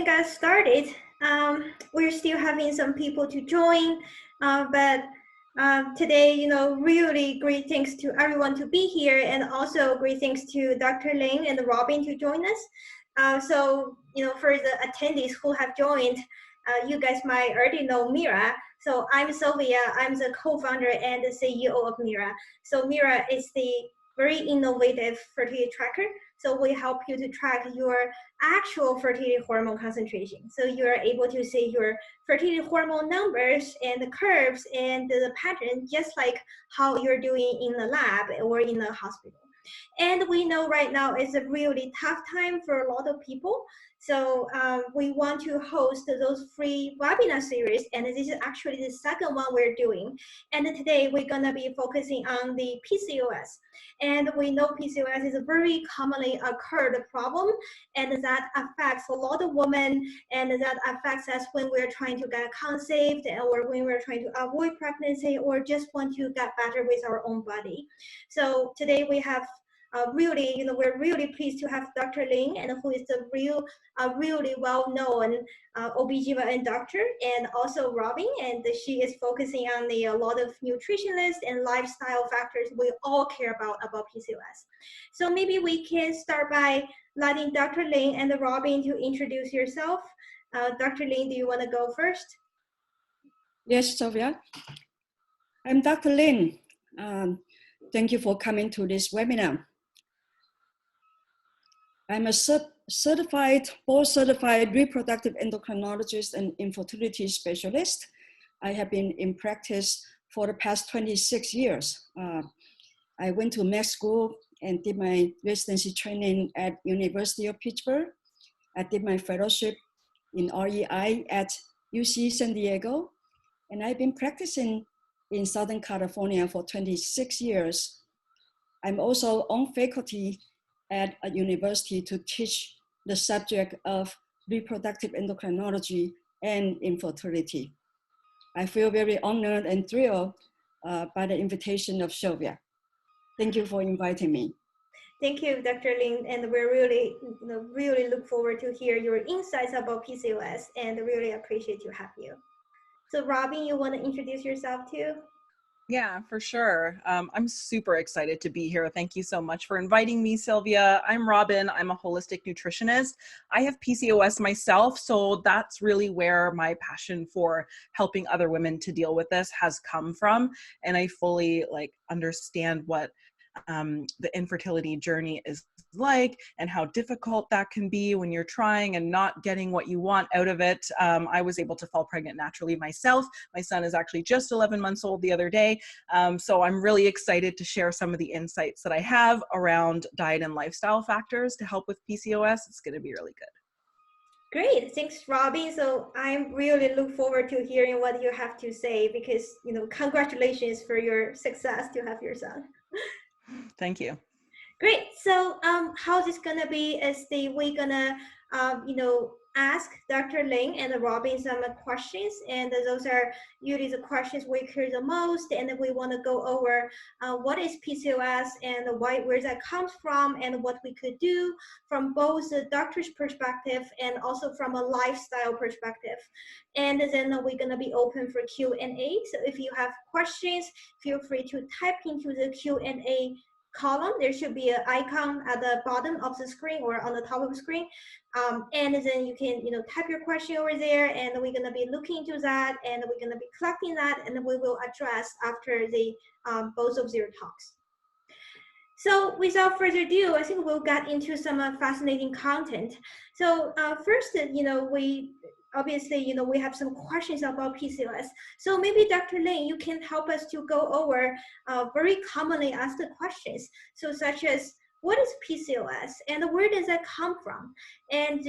Got started. We're still having some people to join, but today, really great thanks to everyone to be here, and also great thanks to Dr. Ling and Robin to join us. For the attendees who have joined, you guys might already know Mira. So I'm Sylvia. I'm the co-founder and the CEO of Mira. So Mira is the very innovative fertility tracker. So we help you to track your actual fertility hormone concentration. So you are able to see your fertility hormone numbers and the curves and the pattern, just like how you're doing in the lab or in the hospital. And we know right now it's a really tough time for a lot of people. So we want to host those free webinar series, and this is actually the second one we're doing. And today we're gonna be focusing on the PCOS. And we know PCOS is a very commonly occurred problem, and that affects a lot of women, and that affects us when we're trying to get conceived, or when we're trying to avoid pregnancy, or just want to get better with our own body. So today we have we're really pleased to have Dr. Ling, and who is the really well-known OBGYN doctor, and also Robin, and she is focusing on a lot of nutritionist and lifestyle factors we all care about PCOS. So maybe we can start by letting Dr. Ling and Robin to introduce yourself. Dr. Ling, do you want to go first? Yes, Sylvia. I'm Dr. Ling. Thank you for coming to this webinar. I'm a board-certified reproductive endocrinologist and infertility specialist. I have been in practice for the past 26 years. I went to med school and did my residency training at University of Pittsburgh. I did my fellowship in REI at UC San Diego. And I've been practicing in Southern California for 26 years. I'm also on faculty at a university to teach the subject of reproductive endocrinology and infertility. I feel very honored and thrilled by the invitation of Sylvia. Thank you for inviting me. Thank you, Dr. Ling, and we're really look forward to hear your insights about PCOS, and really appreciate to have you. So Robin, you want to introduce yourself too? Yeah, for sure. I'm super excited to be here. Thank you so much for inviting me, Sylvia. I'm Robin. I'm a holistic nutritionist. I have PCOS myself, so that's really where my passion for helping other women to deal with this has come from. And I fully understand what the infertility journey is like, and how difficult that can be when you're trying and not getting what you want out of it. I was able to fall pregnant naturally myself. My son is actually just 11 months old the other day. So I'm really excited to share some of the insights that I have around diet and lifestyle factors to help with PCOS. It's going to be really good. Great, thanks, Robin. So I really look forward to hearing what you have to say, because congratulations for your success to have your son. Thank you. Great. So how this gonna be is we're gonna ask Dr. Ling and Robin some questions, and those are usually the questions we hear the most, and then we want to go over what is PCOS and where that comes from, and what we could do from both the doctor's perspective and also from a lifestyle perspective. And then we're going to be open for Q&A. So if you have questions, feel free to type into the Q&A column. There should be an icon at the bottom of the screen or on the top of the screen, and then you can type your question over there, and we're going to be looking into that, and we're going to be collecting that, and we will address after the both of their talks. So without further ado, I think we'll get into some fascinating content. So first, we have some questions about PCOS. So maybe Dr. Ling, you can help us to go over very commonly asked questions. So such as, what is PCOS and where does that come from? And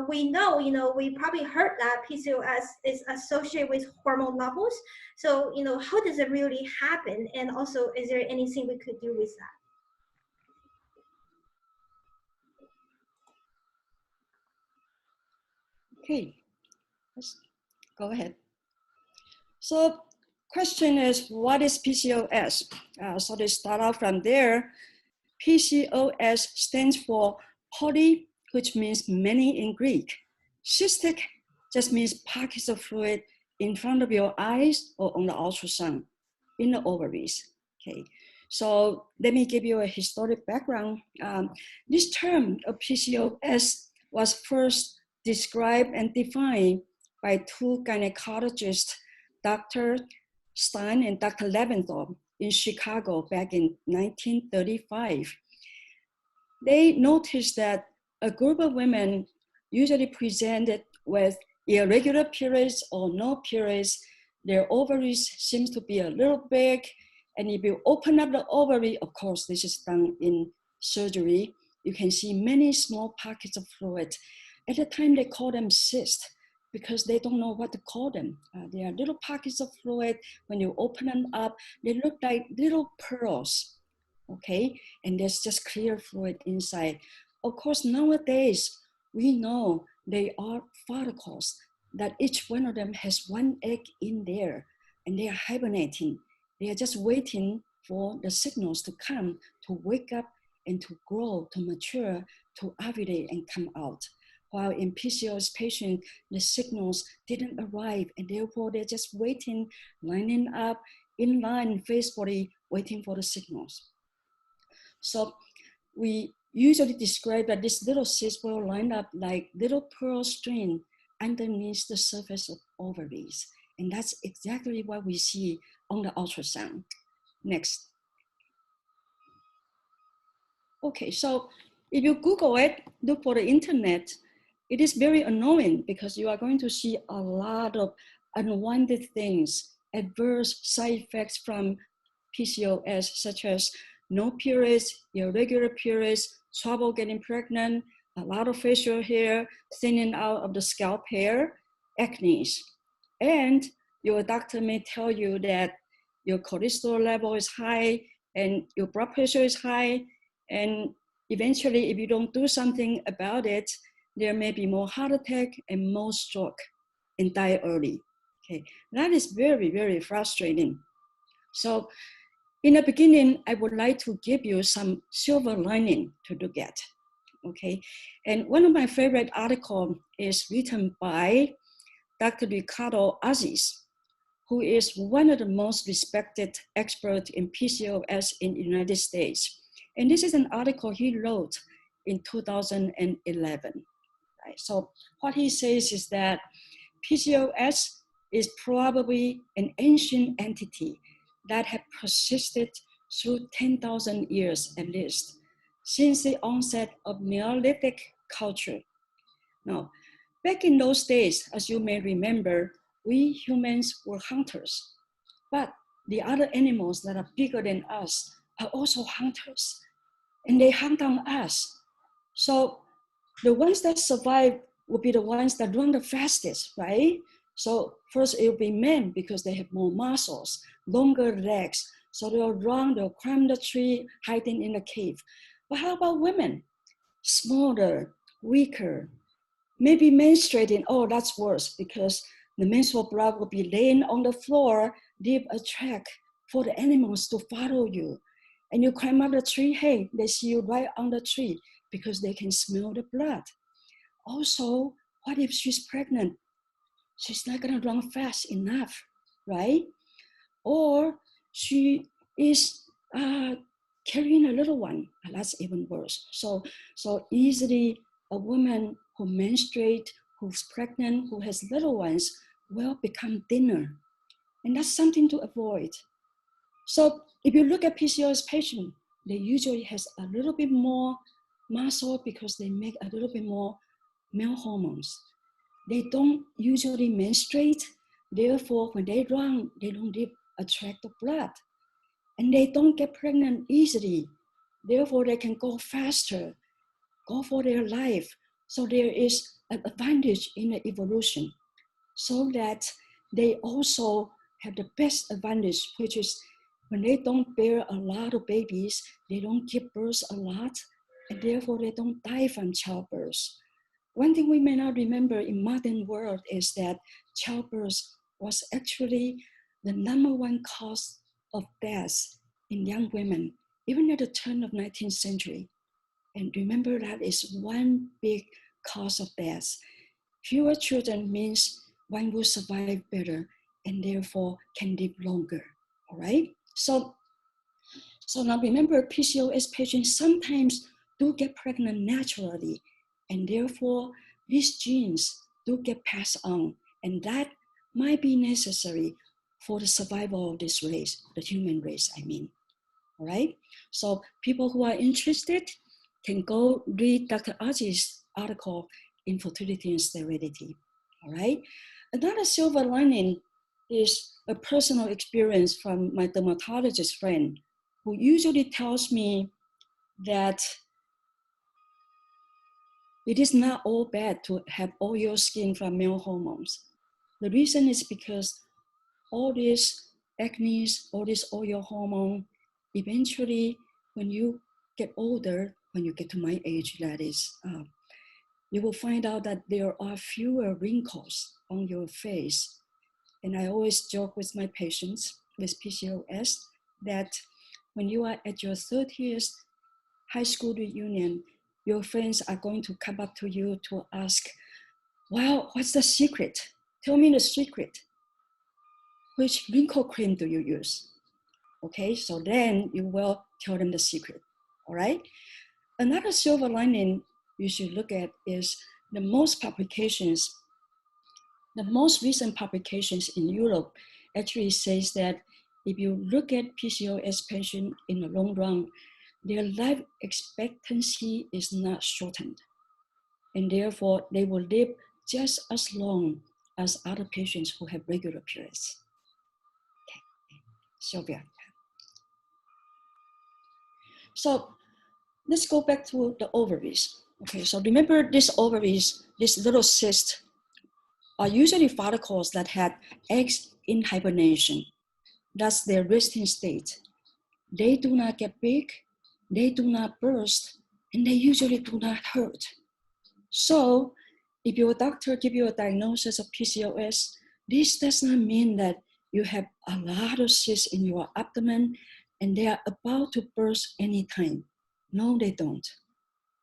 we know, we probably heard that PCOS is associated with hormone levels. So, how does it really happen? And also, is there anything we could do with that? Okay, let's go ahead. So question is, what is PCOS? So to start out from there, PCOS stands for poly, which means many in Greek, Cystic just means pockets of fluid in front of your eyes or on the ultrasound in the ovaries. Okay, so let me give you a historic background. This term of PCOS was first described and defined by two gynecologists, Dr. Stein and Dr. Leventhal in Chicago back in 1935. They noticed that a group of women usually presented with irregular periods or no periods. Their ovaries seems to be a little big. And if you open up the ovary, of course, this is done in surgery, you can see many small pockets of fluid. At the time, they call them cysts because they don't know what to call them. They are little pockets of fluid. When you open them up, they look like little pearls, okay? And there's just clear fluid inside. Of course, nowadays, we know they are follicles, that each one of them has one egg in there, and they are hibernating. They are just waiting for the signals to come, to wake up and to grow, to mature, to ovulate and come out. While in PCOS patients, the signals didn't arrive, and therefore they're just waiting, lining up, in line, faithfully waiting for the signals. So we usually describe that this little cyst will line up like little pearl string underneath the surface of ovaries. And that's exactly what we see on the ultrasound. Next. Okay, so if you Google it, look for the internet, it is very annoying because you are going to see a lot of unwanted things, adverse side effects from PCOS, such as no periods, irregular periods, trouble getting pregnant, a lot of facial hair, thinning out of the scalp hair, acne. And your doctor may tell you that your cholesterol level is high and your blood pressure is high. And eventually, if you don't do something about it, there may be more heart attack and more stroke and die early. Okay, that is very, very frustrating. So in the beginning, I would like to give you some silver lining to look at. Okay, and one of my favorite articles is written by Dr. Ricardo Aziz, who is one of the most respected experts in PCOS in the United States. And this is an article he wrote in 2011. Right? So what he says is that PCOS is probably an ancient entity that have persisted through 10,000 years at least, since the onset of Neolithic culture. Now, back in those days, as you may remember, we humans were hunters, but the other animals that are bigger than us are also hunters, and they hunt on us. So the ones that survive will be the ones that run the fastest, right? So first it will be men because they have more muscles, longer legs. So they'll run, they'll climb the tree, hiding in the cave. But how about women? Smaller, weaker, maybe menstruating. Oh, that's worse because the menstrual blood will be laying on the floor, leave a track for the animals to follow you. And you climb up the tree, hey, they see you right on the tree because they can smell the blood. Also, what if she's pregnant? She's not gonna run fast enough, right? Or she is carrying a little one, that's even worse. So easily a woman who menstruates, who's pregnant, who has little ones will become thinner. And that's something to avoid. So if you look at PCOS patients, they usually has a little bit more muscle because they make a little bit more male hormones. They don't usually menstruate, therefore when they run, they don't leave a track of blood. And they don't get pregnant easily, therefore they can go faster, go for their life. So there is an advantage in the evolution, so that they also have the best advantage, which is when they don't bear a lot of babies, they don't give birth a lot, and therefore they don't die from childbirth. One thing we may not remember in modern world is that childbirth was actually the #1 cause of death in young women, even at the turn of 19th century. And remember that is one big cause of death. Fewer children means one will survive better and therefore can live longer, all right? So now remember, PCOS patients sometimes do get pregnant naturally, and therefore these genes do get passed on, and that might be necessary for the survival of this race, the human race, I mean, all right? So people who are interested can go read Dr. Aji's article, Infertility and Sterility, all right? Another silver lining is a personal experience from my dermatologist friend, who usually tells me that it is not all bad to have oil skin from male hormones. The reason is because all this acne, all this oil hormone, eventually when you get older, when you get to my age, that is, you will find out that there are fewer wrinkles on your face. And I always joke with my patients with PCOS that when you are at your 30th high school reunion, your friends are going to come up to you to ask, well, what's the secret? Tell me the secret. Which wrinkle cream do you use? Okay, so then you will tell them the secret, all right? Another silver lining you should look at is the most recent publications in Europe actually says that if you look at PCOS patients in the long run, their life expectancy is not shortened. And therefore, they will live just as long as other patients who have regular periods. Okay, Sylvia. So let's go back to the ovaries. Okay, so remember these ovaries, these little cysts, are usually follicles that had eggs in hibernation. That's their resting state. They do not get big, they do not burst, and they usually do not hurt. So if your doctor gives you a diagnosis of PCOS, this does not mean that you have a lot of cysts in your abdomen and they are about to burst anytime. No, they don't.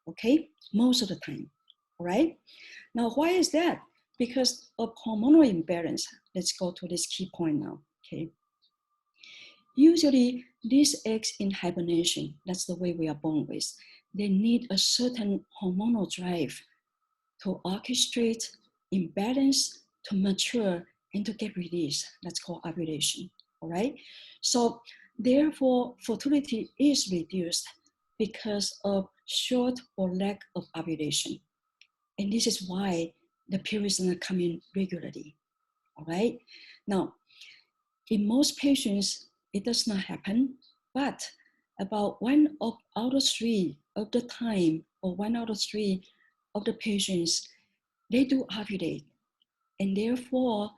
Okay, most of the time, all right? Now, why is that? Because of hormonal imbalance. Let's go to this key point now, okay? Usually, these eggs in hibernation, that's the way we are born with, they need a certain hormonal drive to orchestrate imbalance, to mature, and to get released. That's called ovulation, all right? So therefore, fertility is reduced because of short or lack of ovulation. And this is why the periods are not coming regularly, all right? Now, in most patients, it does not happen, but about 1 out of 3 of the time, or 1 out of 3 of the patients, they do ovulate. And therefore,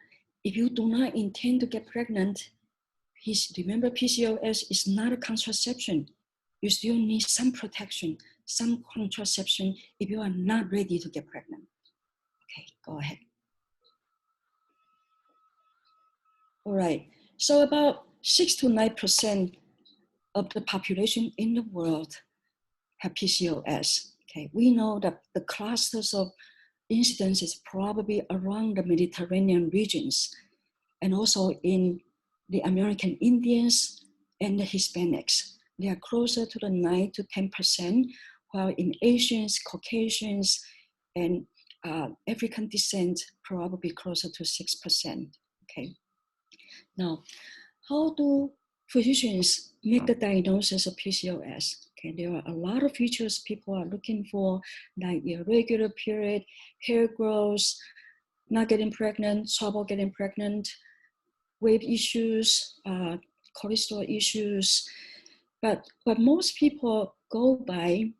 if you do not intend to get pregnant, remember PCOS is not a contraception. You still need some protection, some contraception if you are not ready to get pregnant. Okay, go ahead. All right, so about 6 to 9% of the population in the world have PCOS. Okay, we know that the clusters of incidence is probably around the Mediterranean regions and also in the American Indians and the Hispanics. They are closer to the 9 to 10%, while in Asians, Caucasians, and African descent, probably closer to 6%, okay? Now, how do physicians make the diagnosis of PCOS? Okay, there are a lot of features people are looking for, like irregular period, hair growth, not getting pregnant, trouble getting pregnant, weight issues, cholesterol issues. But most people go by,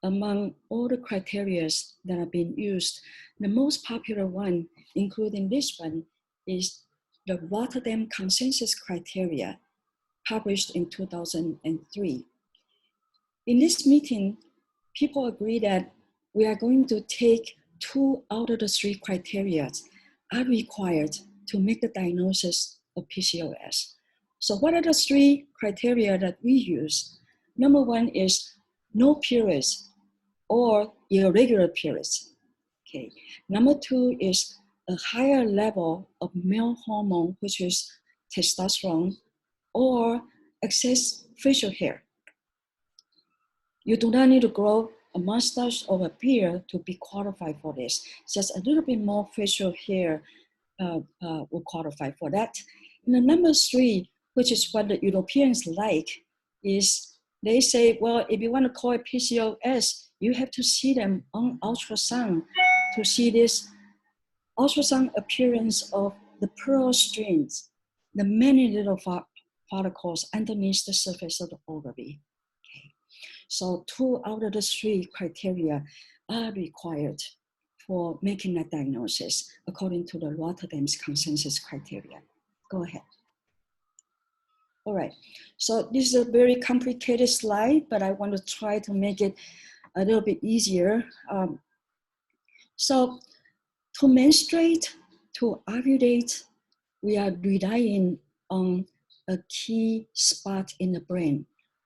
among all the criteria that are being used, the most popular one, including this one, is the Rotterdam Consensus Criteria, published in 2003. In this meeting, people agree that we are going to take 2 out of the 3 criteria are required to make the diagnosis of PCOS. So what are the 3 criteria that we use? Number 1 is no periods or irregular periods. Okay. Number 2 is a higher level of male hormone, which is testosterone, or excess facial hair. You do not need to grow a mustache or a beard to be qualified for this. Just a little bit more facial hair will qualify for that. And the number 3, which is what the Europeans like, is they say, well, if you want to call it PCOS, you have to see them on ultrasound to see this ultrasound appearance of the pearl strings, the many little follicles underneath the surface of the ovary. Okay. So 2 out of the 3 criteria are required for making that diagnosis according to the Rotterdam's consensus criteria. Go ahead. All right, so this is a very complicated slide, but I want to try to make it a little bit easier. So to menstruate, to ovulate, we are relying on a key spot in the brain,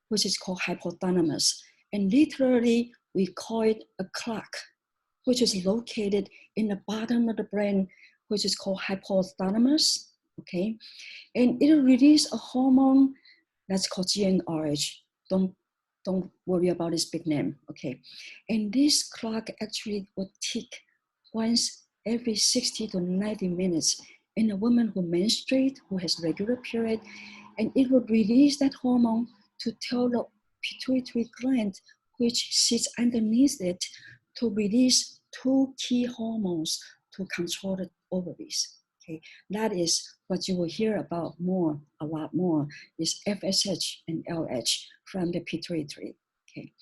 which is called hypothalamus. And literally, we call it a clock, which is located in the bottom of the brain, which is called hypothalamus, okay? And it will release a hormone that's called GnRH. Don't worry about this big name, okay? And this clock actually will tick once every 60 to 90 minutes in a woman who menstruates, who has regular period, and it will release that hormone to tell the pituitary gland, which sits underneath it, to release 2 key hormones to control the ovaries. Okay, that is what you will hear about more, a lot more, is FSH and LH from the pituitary. Okay,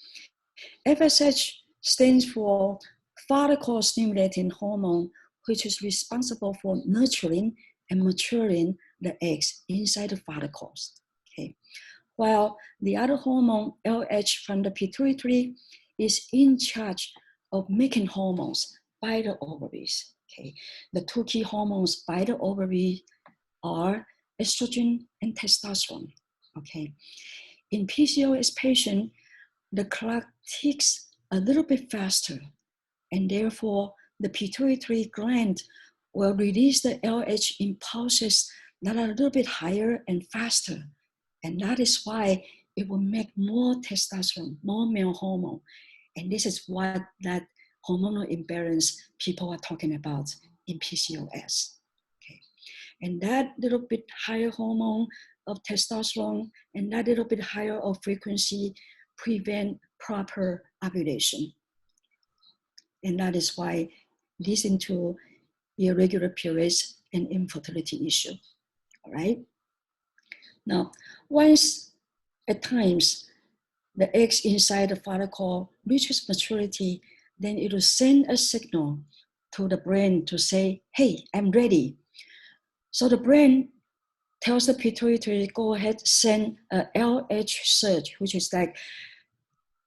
FSH stands for follicle stimulating hormone, which is responsible for nurturing and maturing the eggs inside the follicles. Okay, while the other hormone, LH from the pituitary, is in charge of making hormones by the ovaries. Okay, the 2 key hormones by the ovary are estrogen and testosterone. Okay, in PCOS patient, the clock ticks a little bit faster, and therefore the pituitary gland will release the LH impulses that are a little bit higher and faster, and that is why it will make more testosterone, more male hormone, and this is what that hormonal imbalance people are talking about in PCOS. Okay. And that little bit higher hormone of testosterone and that little bit higher of frequency prevent proper ovulation. And that is why leading to irregular periods and infertility issue. All right. Now, once at times the eggs inside the follicle reaches maturity, then it will send a signal to the brain to say, hey, I'm ready. So the brain tells the pituitary, go ahead, send a LH surge, which is like,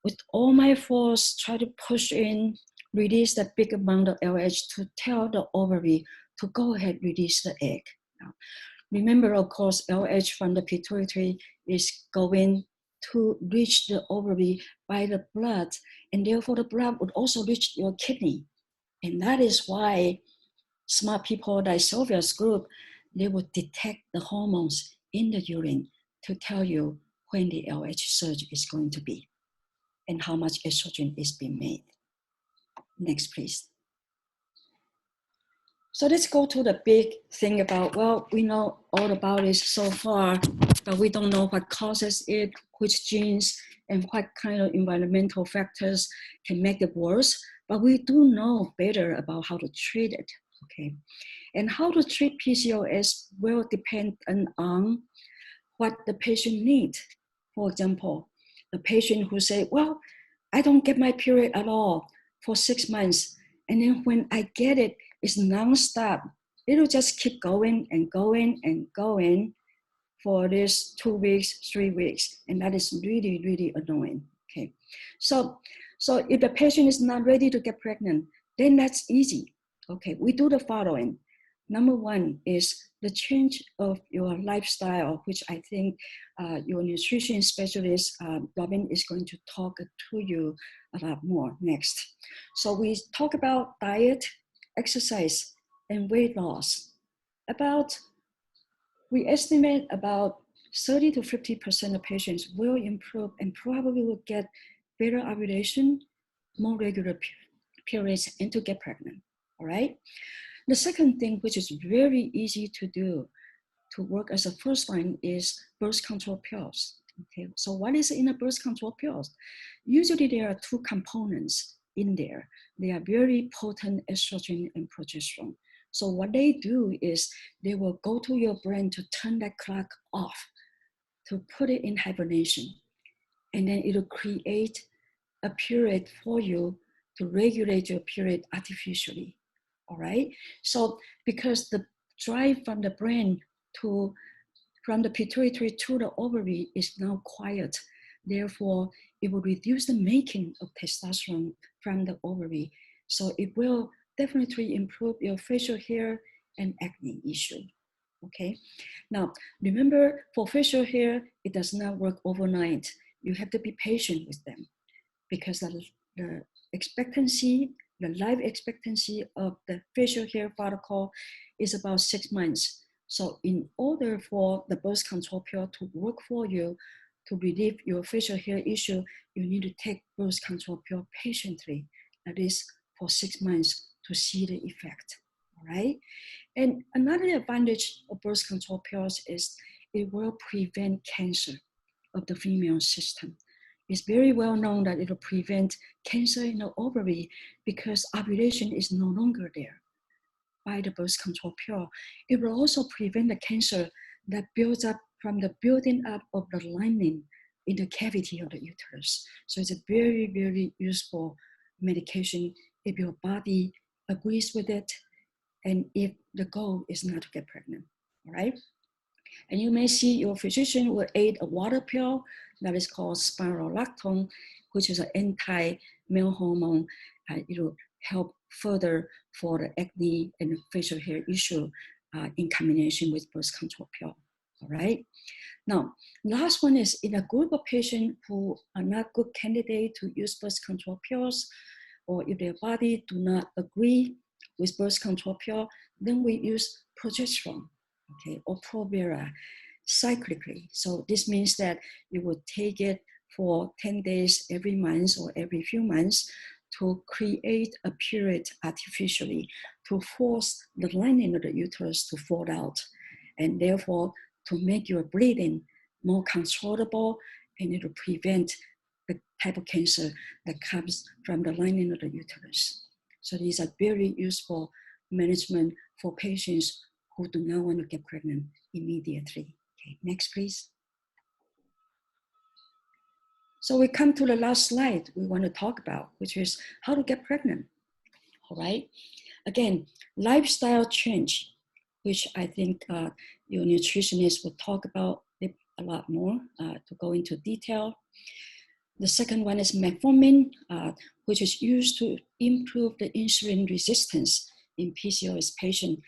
with all my force, try to push in, release that big amount of LH to tell the ovary to go ahead, release the egg. Now, remember, of course, LH from the pituitary is going to reach the ovary by the blood, and therefore the blood would also reach your kidney. And that is why smart people like Sylvia's group, they would detect the hormones in the urine to tell you when the LH surge is going to be and how much estrogen is being made. Next, please. So let's go to the big thing about, well, we know all about it so far, but we don't know what causes it, which genes, and what kind of environmental factors can make it worse. But we do know better about how to treat it, okay? And how to treat PCOS will depend on what the patient needs. For example, the patient who say, well, I don't get my period at all for 6 months. And then when I get it, it's nonstop. It'll just keep going and going and going for this 2 weeks, 3 weeks. And that is really, really annoying, okay? So if the patient is not ready to get pregnant, then that's easy, okay? We do the following. Number one is the change of your lifestyle, which I think your nutrition specialist, Robin, is going to talk to you a lot more next. So we talk about diet, exercise, and weight loss. We estimate about 30 to 50% of patients will improve and probably will get better ovulation, more regular periods, and to get pregnant, all right? The second thing, which is very easy to do to work as a first line, is birth control pills. Okay, so what is in a birth control pills? Usually there are two components in there. They are very potent estrogen and progesterone. So what they do is they will go to your brain to turn that clock off, to put it in hibernation. And then it'll create a period for you to regulate your period artificially, all right? So because the drive from the brain from the pituitary to the ovary is now quiet, therefore it will reduce the making of testosterone from the ovary. So it will definitely improve your facial hair and acne issue, okay? Now, remember, for facial hair, it does not work overnight. You have to be patient with them, because the expectancy, the life expectancy of the facial hair follicle is about 6 months. So in order for the birth control pill to work for you, to relieve your facial hair issue, you need to take birth control pill patiently, at least for 6 months, to see the effect, all right? And another advantage of birth control pills is it will prevent cancer of the female system. It's very well known that it will prevent cancer in the ovary because ovulation is no longer there by the birth control pill. It will also prevent the cancer that builds up from the building up of the lining in the cavity of the uterus. So it's a very, very useful medication if your body agrees with it and if the goal is not to get pregnant, all right? And you may see your physician will add a water pill that is called spironolactone, which is an anti-male hormone. It will help further for the acne and facial hair issue in combination with birth control pill, all right? Now, last one is in a group of patients who are not good candidates to use birth control pills, or if their body do not agree with birth control pill, then we use progesterone, okay, or Provera cyclically. So this means that you would take it for 10 days every month or every few months to create a period artificially, to force the lining of the uterus to fall out, and therefore to make your bleeding more controllable, and it will prevent the type of cancer that comes from the lining of the uterus. So these are very useful management for patients who do not want to get pregnant immediately. Okay, next please. So we come to the last slide we want to talk about, which is how to get pregnant, all right? Again, lifestyle change, which I think your nutritionist will talk about it a lot more to go into detail. The second one is metformin, which is used to improve the insulin resistance in PCOS patients.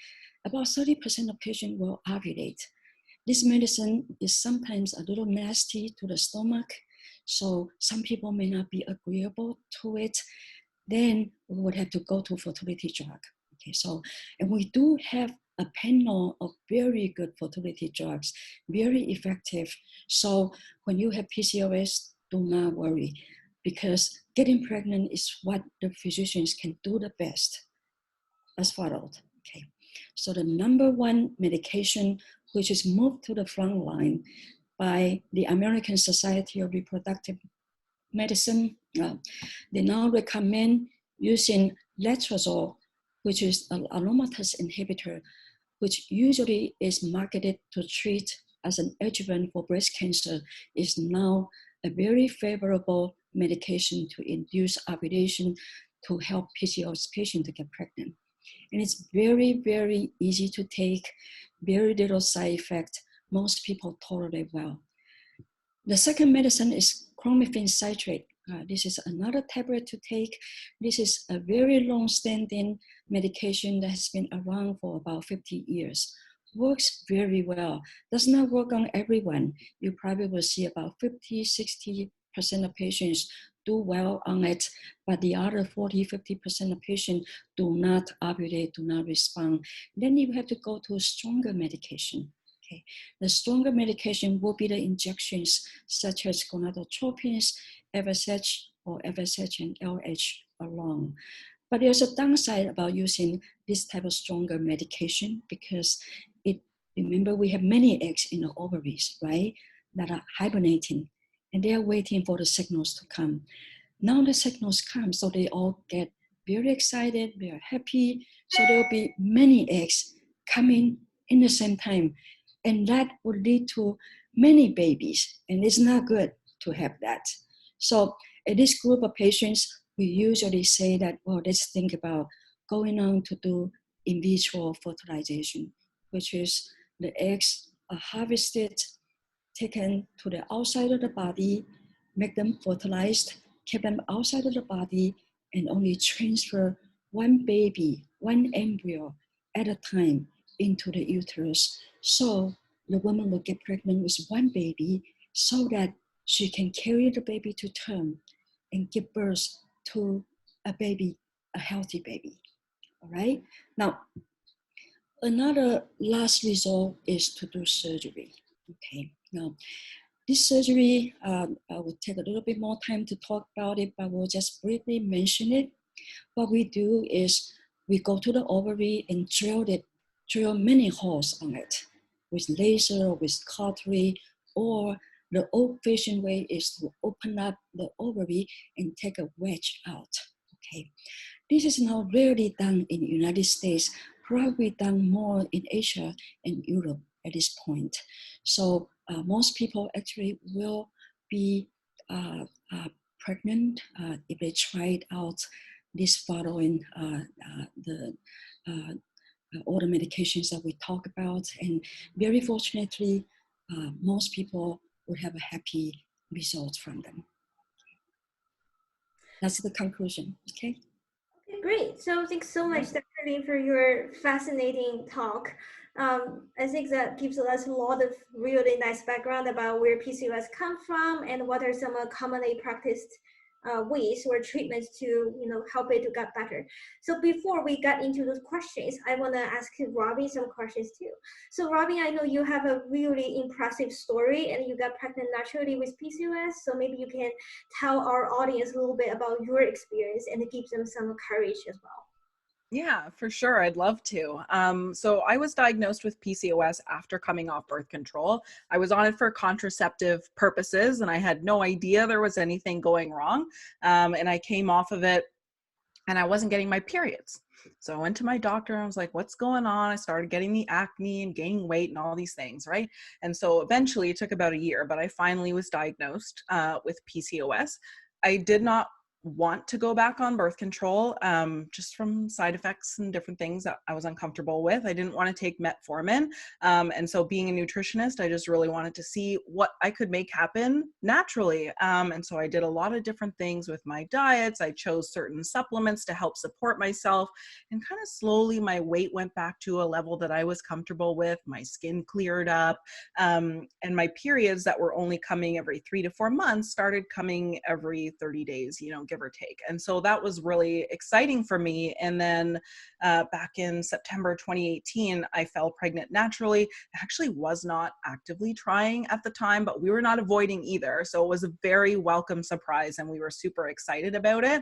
About 30% of patients will ovulate. This medicine is sometimes a little nasty to the stomach, so some people may not be agreeable to it. Then we would have to go to fertility drug. Okay, so, and we do have a panel of very good fertility drugs, very effective. So when you have PCOS, do not worry, because getting pregnant is what the physicians can do the best, as followed. Okay, so the number one medication, which is moved to the front line by the American Society of Reproductive Medicine, they now recommend using letrozole, which is an aromatase inhibitor, which usually is marketed to treat as an adjuvant for breast cancer, is now a very favorable medication to induce ovulation to help PCOS patients to get pregnant. And it's very, very easy to take, very little side effect. Most people tolerate well. The second medicine is clomiphene citrate, This is another tablet to take. This is a very long-standing medication that has been around for about 50 years. Works very well. Does not work on everyone. You probably will see about 50, 60% of patients do well on it, but the other 40, 50% of patients do not ovulate, do not respond. Then you have to go to a stronger medication. Okay. The stronger medication will be the injections such as gonadotropins, FSH or FSH and LH alone. But there's a downside about using this type of stronger medication because remember we have many eggs in the ovaries, right, that are hibernating and they are waiting for the signals to come. Now the signals come, so they all get very excited, they are happy. So there will be many eggs coming in the same time. And that would lead to many babies. And it's not good to have that. So in this group of patients, we usually say that, well, let's think about going on to do in vitro fertilization, which is the eggs are harvested, taken to the outside of the body, make them fertilized, keep them outside of the body, and only transfer one baby, one embryo at a time into the uterus. So the woman will get pregnant with one baby so that she can carry the baby to term and give birth to a baby, a healthy baby. All right? Now, another last resort is to do surgery. Okay, now this surgery, I will take a little bit more time to talk about it, but we'll just briefly mention it. What we do is we go to the ovary and drill many holes on it with laser, with cautery, or the old-fashioned way is to open up the ovary and take a wedge out. Okay, this is now rarely done in the United States, probably done more in Asia and Europe at this point. So most people actually will be pregnant if they try it out this following all the medications that we talk about. And very fortunately, most people would have a happy result from them. That's the conclusion, okay? Okay, great. So thanks so much, Dr. Lin, for your fascinating talk. I think that gives us a lot of really nice background about where PCOS come from and what are some commonly practiced ways or treatments to help it to get better. So before we get into those questions, I want to ask Robin some questions too. So Robin, I know you have a really impressive story and you got pregnant naturally with PCOS. So maybe you can tell our audience a little bit about your experience and give them some courage as well. Yeah, for sure. I'd love to. So I was diagnosed with PCOS after coming off birth control. I was on it for contraceptive purposes and I had no idea there was anything going wrong. And I came off of it and I wasn't getting my periods. So I went to my doctor and I was like, what's going on? I started getting the acne and gaining weight and all these things, right? And so eventually it took about a year, but I finally was diagnosed with PCOS. I did not want to go back on birth control just from side effects and different things that I was uncomfortable with. I didn't want to take metformin. And so being a nutritionist, I just really wanted to see what I could make happen naturally. And so I did a lot of different things with my diets. I chose certain supplements to help support myself, and kind of slowly my weight went back to a level that I was comfortable with. My skin cleared up, and my periods that were only coming every 3 to 4 months started coming every 30 days, give or take. And so that was really exciting for me. And then back in September 2018, I fell pregnant naturally. I actually was not actively trying at the time, but we were not avoiding either. So it was a very welcome surprise and we were super excited about it.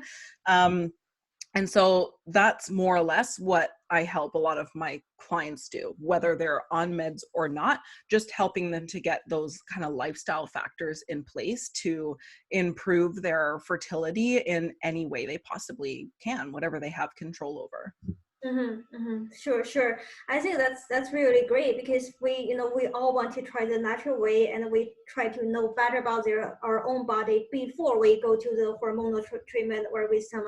And so that's more or less what I help a lot of my clients do, whether they're on meds or not, just helping them to get those kind of lifestyle factors in place to improve their fertility in any way they possibly can, whatever they have control over. Sure, sure. I think that's really great because we all want to try the natural way, and we try to know better about our own body before we go to the hormonal treatment or with some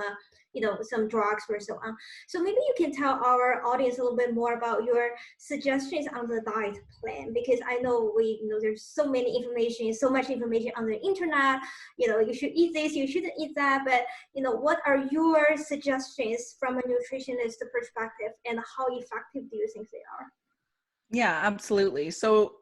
some drugs or so on. So maybe you can tell our audience a little bit more about your suggestions on the diet plan, because I know there's so much information on the internet. You should eat this, you shouldn't eat that, but what are your suggestions from a nutritionist perspective, and how effective do you think they are? Yeah, absolutely. So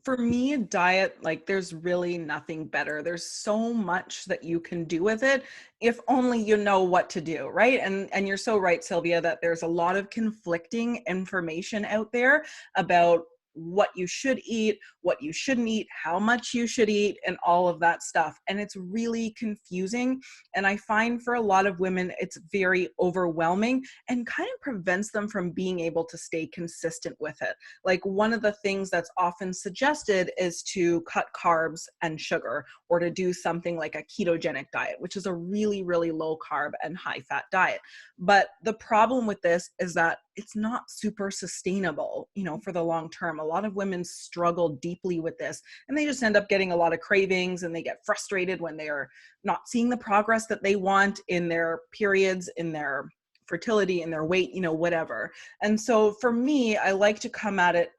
for me, diet, like there's really nothing better. There's so much that you can do with it if only you know what to do, right? And you're so right, Sylvia, that there's a lot of conflicting information out there about what you should eat, what you shouldn't eat, how much you should eat, and all of that stuff. And it's really confusing. And I find for a lot of women, it's very overwhelming and kind of prevents them from being able to stay consistent with it. Like one of the things that's often suggested is to cut carbs and sugar, or to do something like a ketogenic diet, which is a really, really low carb and high fat diet. But the problem with this is that it's not super sustainable, for the long term. A lot of women struggle deeply with this, and they just end up getting a lot of cravings, and they get frustrated when they are not seeing the progress that they want in their periods, in their fertility, in their weight, whatever. And so for me, I like to come at it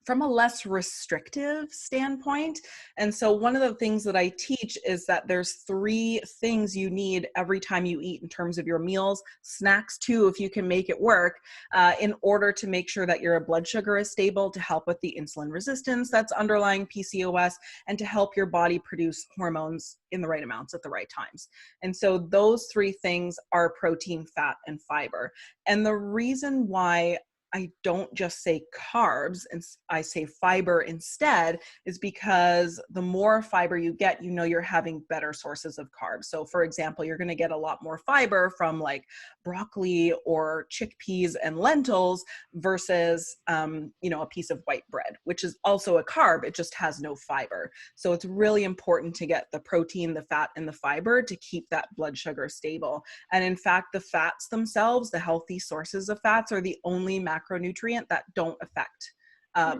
from a less restrictive standpoint. And so one of the things that I teach is that there's 3 things you need every time you eat in terms of your meals, snacks too, if you can make it work, in order to make sure that your blood sugar is stable, to help with the insulin resistance that's underlying PCOS, and to help your body produce hormones in the right amounts at the right times. And so those 3 things are protein, fat, and fiber. And the reason why I don't just say carbs and I say fiber instead is because the more fiber you get, you're having better sources of carbs. So for example, you're going to get a lot more fiber from like broccoli or chickpeas and lentils versus, a piece of white bread, which is also a carb. It just has no fiber. So it's really important to get the protein, the fat, and the fiber to keep that blood sugar stable. And in fact, the fats themselves, the healthy sources of fats, are the only macronutrient that don't affect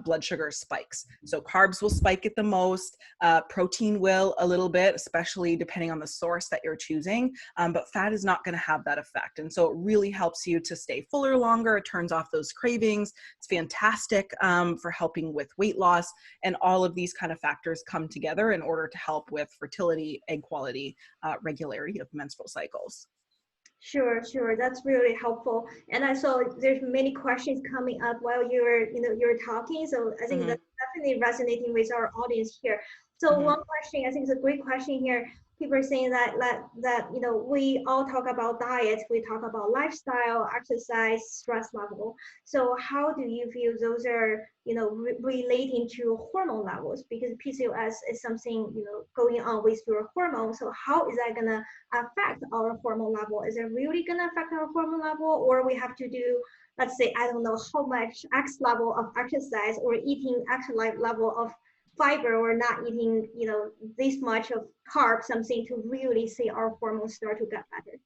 blood sugar spikes. So carbs will spike it the most, protein will a little bit, especially depending on the source that you're choosing, but fat is not going to have that effect. And so it really helps you to stay fuller longer. It turns off those cravings. It's fantastic for helping with weight loss, and all of these kind of factors come together in order to help with fertility, egg quality, regularity of menstrual cycles. Sure, sure. That's really helpful. And I saw there's many questions coming up while you're talking. So I think that's definitely resonating with our audience here. So one question, I think it's a great question here. People are saying that we all talk about diet, we talk about lifestyle, exercise, stress level. So how do you feel those are relating to hormone levels? Because PCOS is something going on with your hormones. So how is that gonna affect our hormone level? Is it really gonna affect our hormone level, or we have to do, let's say, I don't know how much X level of exercise, or eating X level of fiber, or not eating this much of carbs, something to really see our hormones start to get better?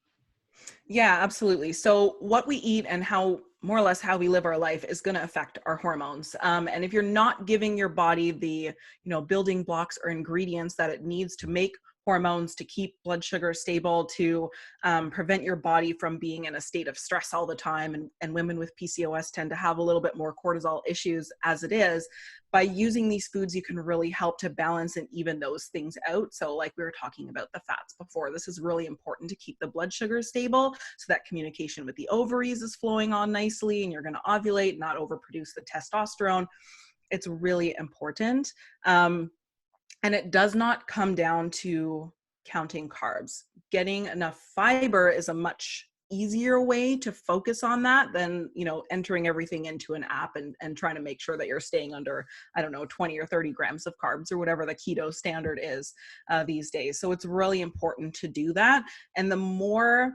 Yeah, absolutely. So what we eat and how, more or less, how we live our life is going to affect our hormones. And if you're not giving your body the, building blocks or ingredients that it needs to make hormones, to keep blood sugar stable, to prevent your body from being in a state of stress all the time. And women with PCOS tend to have a little bit more cortisol issues as it is. By using these foods, you can really help to balance and even those things out. So like we were talking about the fats before, this is really important to keep the blood sugar stable so that communication with the ovaries is flowing on nicely, and you're going to ovulate, not overproduce the testosterone. It's really important. And it does not come down to counting carbs. Getting enough fiber is a much easier way to focus on that than, entering everything into an app and trying to make sure that you're staying under, 20 or 30 grams of carbs, or whatever the keto standard is these days. So it's really important to do that. And the more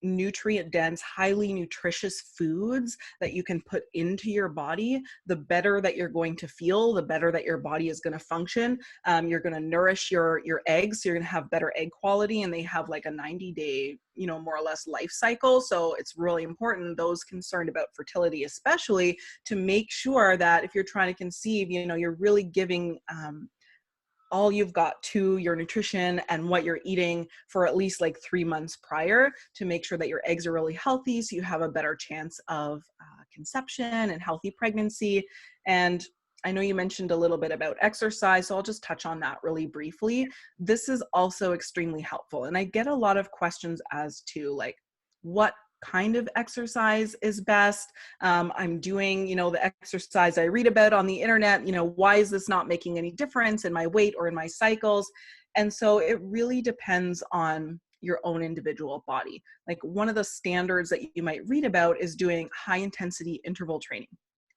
nutrient dense, highly nutritious foods that you can put into your body, the better that you're going to feel, the better that your body is going to function. You're going to nourish your eggs, so you're going to have better egg quality, and they have like a 90-day, more or less life cycle. So it's really important, those concerned about fertility especially, to make sure that if you're trying to conceive, you're really giving all you've got to your nutrition and what you're eating for at least like 3 months prior, to make sure that your eggs are really healthy, so you have a better chance of conception and healthy pregnancy. And I know you mentioned a little bit about exercise, so I'll just touch on that really briefly. This is also extremely helpful. And I get a lot of questions as to like, what kind of exercise is best. I'm doing, the exercise I read about on the internet, why is this not making any difference in my weight or in my cycles? And so it really depends on your own individual body. Like, one of the standards that you might read about is doing high intensity interval training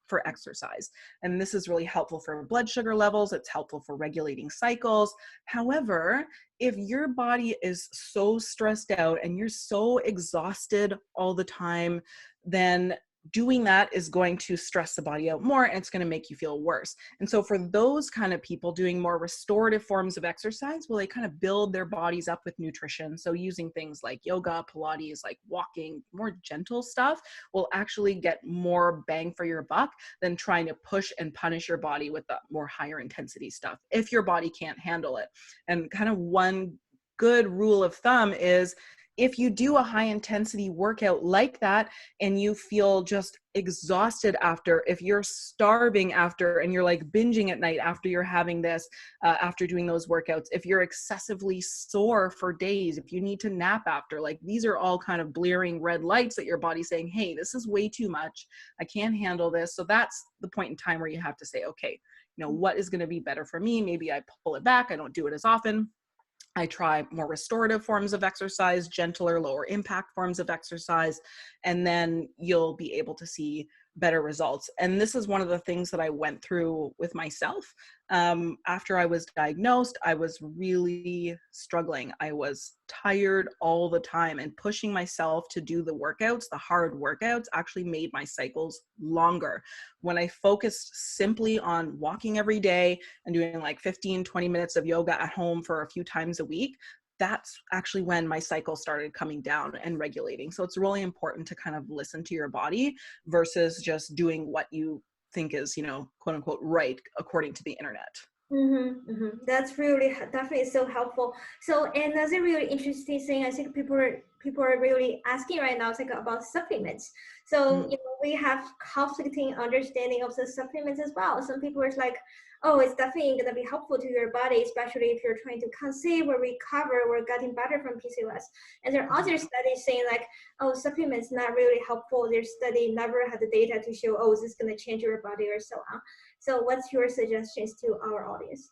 for exercise. And this is really helpful for blood sugar levels. It's helpful for regulating cycles. However, if your body is so stressed out and you're so exhausted all the time, then doing that is going to stress the body out more, and it's going to make you feel worse. And so for those kind of people, doing more restorative forms of exercise, well, they kind of build their bodies up with nutrition. So using things like yoga, Pilates, like walking, more gentle stuff will actually get more bang for your buck than trying to push and punish your body with the more higher intensity stuff, if your body can't handle it. And kind of one good rule of thumb is, if you do a high intensity workout like that and you feel just exhausted after, if you're starving after and you're like binging at night after you're having this, after doing those workouts, if you're excessively sore for days, if you need to nap after, like, these are all kind of blaring red lights that your body's saying, hey, this is way too much. I can't handle this. So that's the point in time where you have to say, okay, what is going to be better for me? Maybe I pull it back. I don't do it as often. I try more restorative forms of exercise, gentler, lower impact forms of exercise, and then you'll be able to see better results. And this is one of the things that I went through with myself. After I was diagnosed, I was really struggling. I was tired all the time, and pushing myself to do the workouts, the hard workouts, actually made my cycles longer. When I focused simply on walking every day and doing like 15, 20 minutes of yoga at home for a few times a week, that's actually when my cycle started coming down and regulating. So it's really important to kind of listen to your body versus just doing what you think is, quote unquote, right according to the internet. That's really definitely so helpful. So another really interesting thing, I think people are really asking right now is like about supplements. So we have conflicting understanding of the supplements as well. Some people are like, oh, it's definitely going to be helpful to your body, especially if you're trying to conceive or recover or getting better from PCOS. And there are other studies saying like, oh, supplements not really helpful. Their study never had the data to show, oh, is this going to change your body or so on. So what's your suggestions to our audience?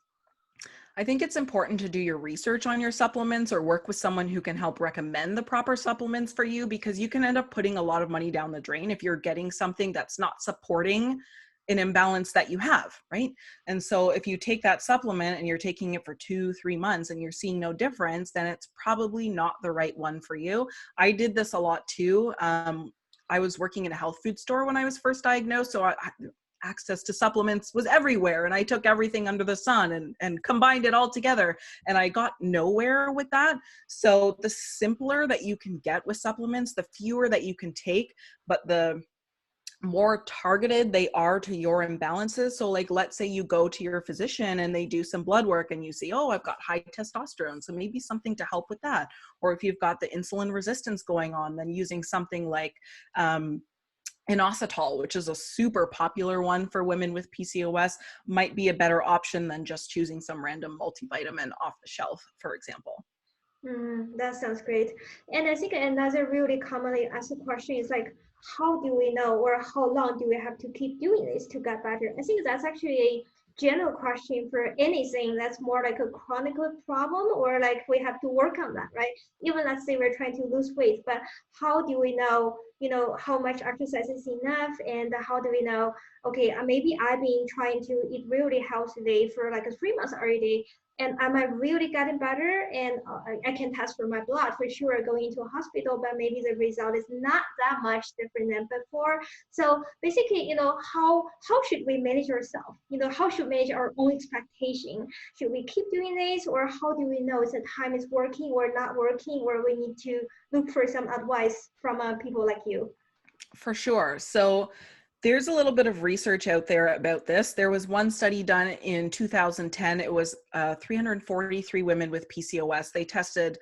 I think it's important to do your research on your supplements, or work with someone who can help recommend the proper supplements for you, because you can end up putting a lot of money down the drain if you're getting something that's not supporting an imbalance that you have, right? And so if you take that supplement and you're taking it for 2-3 months and you're seeing no difference, then it's probably not the right one for you. I did this a lot too. I was working in a health food store when I was first diagnosed, so access to supplements was everywhere, and I took everything under the sun and combined it all together, and I got nowhere with that. So the simpler that you can get with supplements, the fewer that you can take, but the more targeted they are to your imbalances. So like, let's say you go to your physician and they do some blood work and you see, oh, I've got high testosterone, so maybe something to help with that. Or if you've got the insulin resistance going on, then using something like inositol, which is a super popular one for women with PCOS, might be a better option than just choosing some random multivitamin off the shelf, for example. That sounds great. And I think another really commonly asked question is like, how do we know, or how long do we have to keep doing this to get better? I think that's actually a general question for anything that's more like a chronic problem, or like we have to work on that, right? Even let's say we're trying to lose weight, but how do we know, how much exercise is enough? And how do we know, okay, maybe I've been trying to eat really healthily for like 3 months already, And am I really getting better? And I can test for my blood for sure going into a hospital, but maybe the result is not that much different than before. So basically, how should we manage ourselves? How should we manage our own expectation? Should we keep doing this, or how do we know if the time is working or not working, or we need to look for some advice from people like you? For sure. So there's a little bit of research out there about this. There was one study done in 2010. It was 343 women with PCOS. They tested,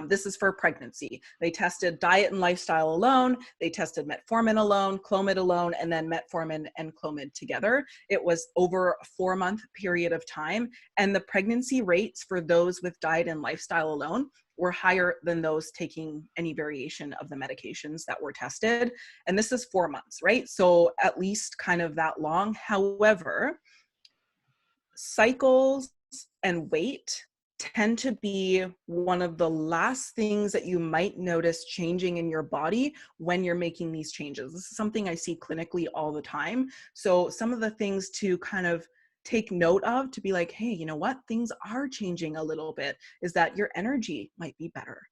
this is for pregnancy. They tested diet and lifestyle alone. They tested metformin alone, Clomid alone, and then metformin and Clomid together. It was over a 4-month period of time. And the pregnancy rates for those with diet and lifestyle alone were higher than those taking any variation of the medications that were tested. And this is 4 months, right? So at least kind of that long. However, cycles and weight tend to be one of the last things that you might notice changing in your body when you're making these changes. This is something I see clinically all the time. So some of the things to kind of take note of, to be like, hey, you know what, things are changing a little bit, is that your energy might be better.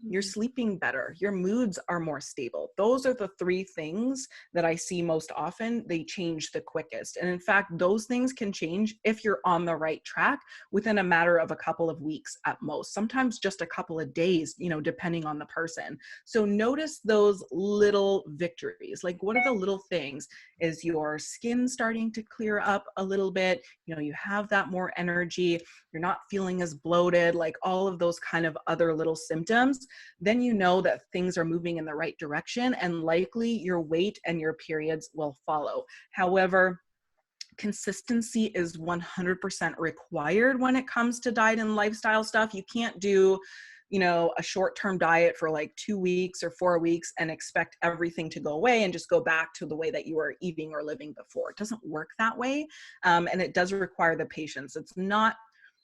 You're sleeping better. Your moods are more stable. Those are the 3 things that I see most often. They change the quickest. And in fact, those things can change if you're on the right track within a matter of a couple of weeks at most, sometimes just a couple of days, depending on the person. So notice those little victories. Like, what are the little things? Is your skin starting to clear up a little bit? You have that more energy. You're not feeling as bloated, like all of those kind of other little symptoms. Then you know that things are moving in the right direction, and likely your weight and your periods will follow. However, consistency is 100% required when it comes to diet and lifestyle stuff. You can't do a short-term diet for like 2 weeks or 4 weeks and expect everything to go away and just go back to the way that you were eating or living before. It doesn't work that way. And it does require the patience. It's not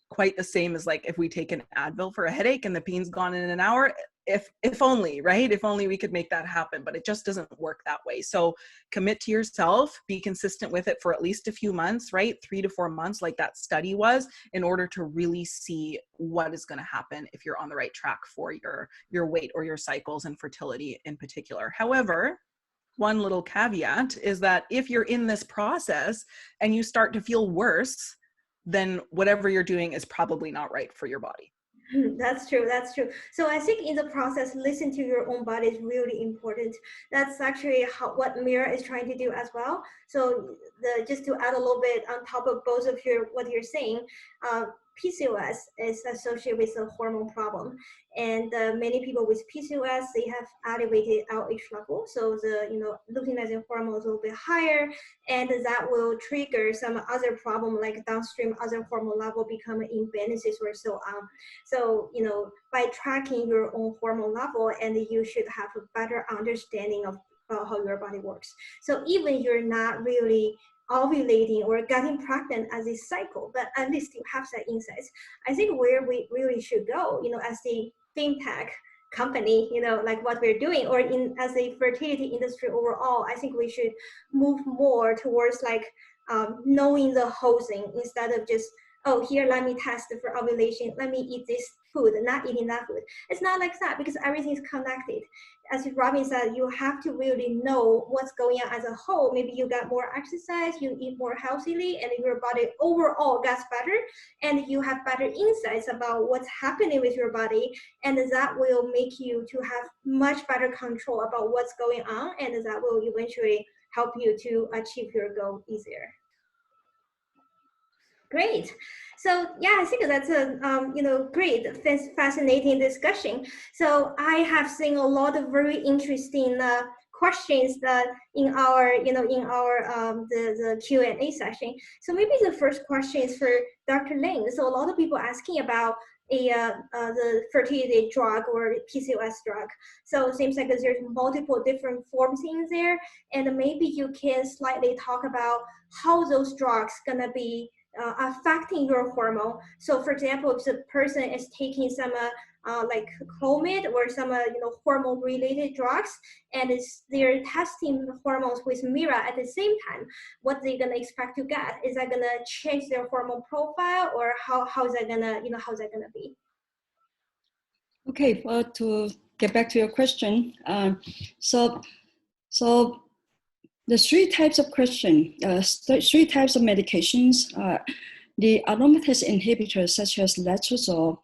quite the same as like if we take an Advil for a headache and the pain's gone in an hour. If only, right? If only we could make that happen, but it just doesn't work that way. So commit to yourself, be consistent with it for at least a few months, right? 3 to 4 months, like that study was, in order to really see what is going to happen if you're on the right track for your weight or your cycles and fertility in particular. However, one little caveat is that if you're in this process and you start to feel worse, then whatever you're doing is probably not right for your body. That's true. That's true. So I think in the process, listen to your own body is really important. That's actually what Mira is trying to do as well. So just to add a little bit on top of both of what you're saying, PCOS is associated with a hormone problem, and many people with PCOS, they have elevated LH level, so the luteinizing hormone is a little bit higher, and that will trigger some other problem like downstream other hormone level become imbalances or so on. So by tracking your own hormone level, and you should have a better understanding of how your body works. So even you're not really ovulating or getting pregnant as a cycle, but at least you have that insights. I think where we really should go, as the fintech company, like what we're doing, or as a fertility industry overall, I think we should move more towards like knowing the whole thing instead of just, oh, here, let me test for ovulation, let me eat this food, not eating that food. It's not like that, because everything is connected. As Robin said, you have to really know what's going on as a whole. Maybe you get more exercise, you eat more healthily, and your body overall gets better, and you have better insights about what's happening with your body, and that will make you to have much better control about what's going on, and that will eventually help you to achieve your goal easier. Great. So yeah, I think that's a great, fascinating discussion. So I have seen a lot of very interesting questions that in our the Q&A session. So maybe the first question is for Dr. Ling. So a lot of people asking about the fertility drug or PCOS drug. So it seems like there's multiple different forms in there, and maybe you can slightly talk about how those drugs gonna be affecting your hormone. So for example, if the person is taking some like Clomid or some hormone related drugs, and they're testing the hormones with Mira at the same time, what they're gonna expect to get? Is that gonna change their hormone profile, or how's that gonna be? Okay, well, to get back to your question, so the three types of three types of medications. The aromatase inhibitors, such as letrozole,